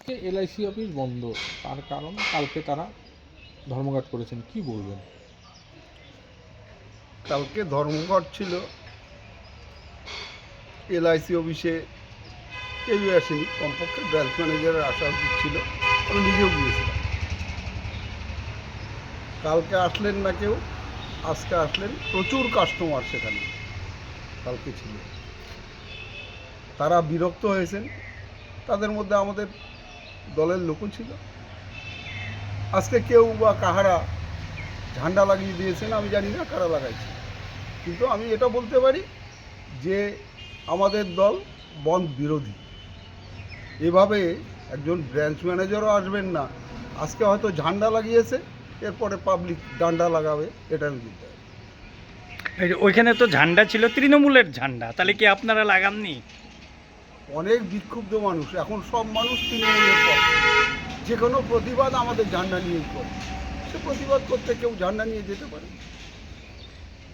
আজকে LIC office বন্ধ, তার কারণ কালকে তারা ধর্মঘট করেছেন, কি বলবেন? কালকে ধর্মঘট ছিল, এলআইসি অফিসে কেউই আসেনি, কমপক্ষে ব্রাঞ্চ ম্যানেজারের আসা উচিত ছিল, আমি নিজেও গিয়েছিলাম। কালকে আসলেন না কেউ, আজকে আসলেন। প্রচুর কাস্টমার সেখানে কালকে ছিল, তারা বিরক্ত হয়েছেন। তাদের মধ্যে আমাদের দলের লোকও ছিল। আজকে কেউ বা কাহারা ঝান্ডা লাগিয়ে দিয়েছেন, আমি জানি না কারা লাগাইছে, কিন্তু আমি এটা বলতে পারি যে আমাদের দল বন্ধ বিরোধী। এভাবে একজন ব্রাঞ্চ ম্যানেজারও আসবেন না, আজকে হয়তো ঝান্ডা লাগিয়েছে, এরপরে পাবলিক ডান্ডা লাগাবে, এটা আমি বুঝতে পারি। এই যে ওইখানে তো ঝান্ডা ছিল তৃণমূলের ঝান্ডা, তাহলে কি আপনারা লাগাননি? অনেক বিক্ষুব্ধ মানুষ, এখন সব মানুষ তৃণমূলের পক্ষে। যে কোনো প্রতিবাদ আমাদের ঝান্ডা নিয়েই করে, সে প্রতিবাদ করতে কেউ ঝান্ডা নিয়ে যেতে পারে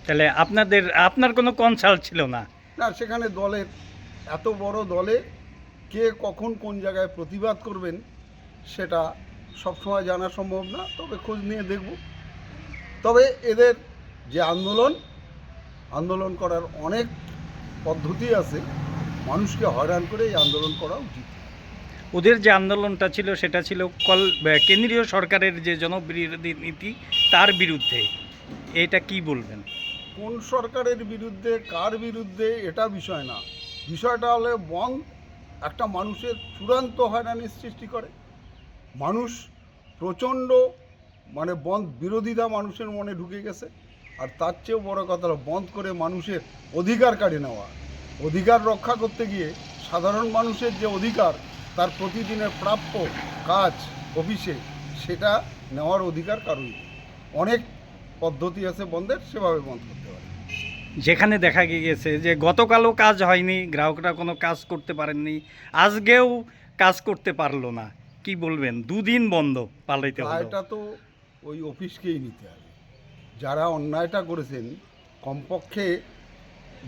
তাহলে আপনার কোনো কনসাল্ট ছিল না? না। সেখানে দলের, এত বড় দলে কে কখন কোন জায়গায় প্রতিবাদ করবেন সেটা সবসময় জানা সম্ভব না, তবে খোঁজ নিয়ে দেখব। তবে এদের যে আন্দোলন করার অনেক পদ্ধতি আছে, মানুষকে হয়রান করে এই আন্দোলন করা উচিত। ওদের যে আন্দোলনটা ছিল সেটা ছিল কেন্দ্রীয় সরকারের যে জনবিরোধী নীতি তার বিরুদ্ধে। এটা কি বলবেন? কোন সরকারের বিরুদ্ধে, কার বিরুদ্ধে, এটা বিষয় না। বিষয়টা হলে বন্ধ একটা মানুষের চূড়ান্ত হয়রানির সৃষ্টি করে। মানুষ প্রচণ্ড বন্ধ বিরোধিতা মানুষের মনে ঢুকে গেছে। আর তার চেয়েও বড় কথা হলো বন্ধ করে মানুষের অধিকার কাড়ে নেওয়া। অধিকার রক্ষা করতে গিয়ে সাধারণ মানুষের যে অধিকার, তার প্রতিদিনের প্রাপ্য কাজ অফিসে, সেটা নেওয়ার অধিকার কারোই নেই। অনেক পদ্ধতি আছে বন্ধের, সেভাবে বন্ধ করতে পারে। যেখানে দেখা গিয়েছে যে গতকালও কাজ হয়নি, গ্রাহকরা কোনো কাজ করতে পারেননি, আজকেও কাজ করতে পারলো না, কি বলবেন? দুদিন বন্ধ পালাইতে হলো। এটা তো ওই অফিসকেই নিতে হবে। যারা অন্যায়টা করেছেন, কমপক্ষে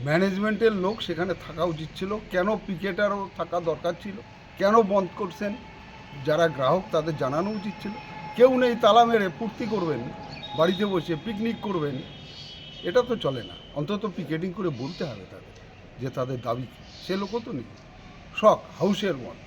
ম্যানেজমেন্টের লোক সেখানে থাকা উচিত ছিল। কেন পিকেটারও থাকা দরকার ছিল? কেন বন্ধ করছেন যারা গ্রাহক, তাদের জানানো উচিত ছিল। কেউ নেই, তালা মেরে ফুর্তি করবেন, বাড়িতে বসে পিকনিক করবেন, এটা তো চলে না। অন্তত পিকেটিং করে বলতে হবে তাদের যে তাদের দাবি কী। সে লোকও তো নেই, শখ হাউসের মত।